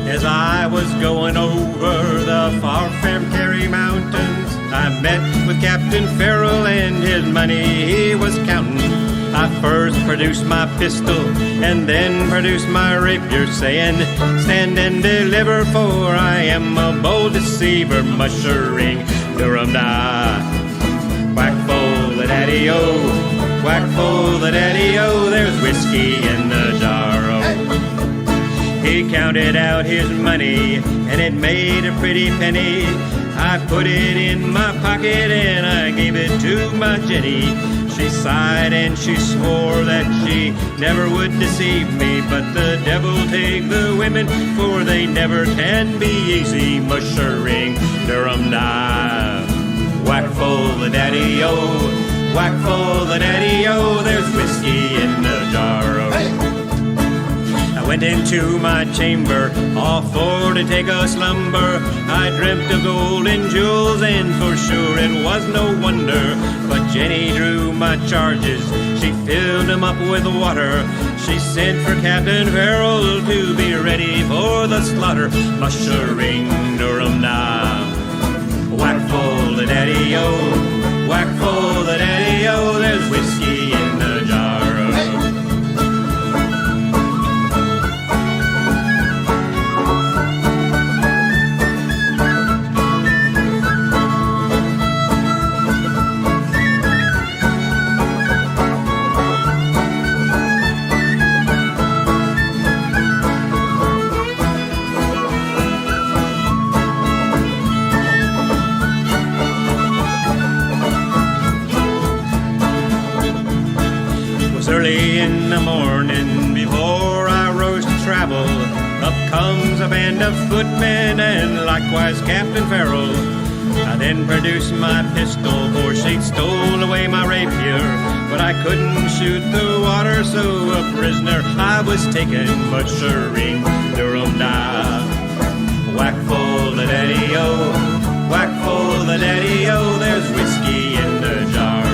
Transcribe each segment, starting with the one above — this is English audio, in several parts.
As I was going over the far famed Kerry Mountains, I met with Captain Farrell and his money he was counting. I first produced my pistol and then produced my rapier, saying, "Stand and deliver, for I am a bold deceiver, mushering Durham da." Whack full the daddy-o, whack full the daddy-o, there's whiskey in the jar-o. He counted out his money, and it made a pretty penny. I put it in my pocket, and I gave it to my Jenny. She sighed and she swore that she never would deceive me, but the devil take the women, for they never can be easy, mushering Durham da. Whack full the daddy-o, whack full the daddy-o, there's whiskey in the jar-o. I went into my chamber, all for to take a slumber. I dreamt of gold and jewels, and for sure it was no wonder. But Jenny drew my charges, she filled them up with water. She sent for Captain Farrell to be ready for the slaughter, mushering Durham da. Whack full the daddy-o, whack full the daddy-o, there's whiskey in the jar-o. Early in the morning, before I rose to travel, up comes a band of footmen and likewise Captain Farrell. I then produced my pistol, for she'd stole away my rapier, but I couldn't shoot the water, so a prisoner I was taken, mushering Durham da. Whack full the daddy-o, whack full the daddy-o, there's whiskey in the jar-o.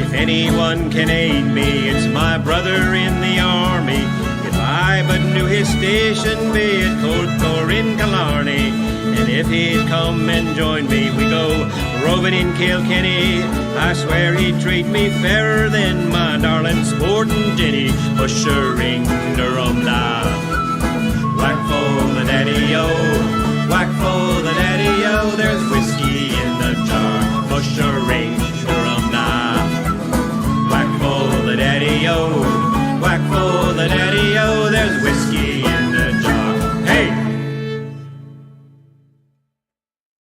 If anyone can aid me, it's my brother in the army. If I but knew his station, be it Cork or in Killarney, and if he'd come and join me, we go roving in Kilkenny. I swear he'd treat me fairer than my darling sporting Jenny, mushering Durham da. Whack full the daddy-o,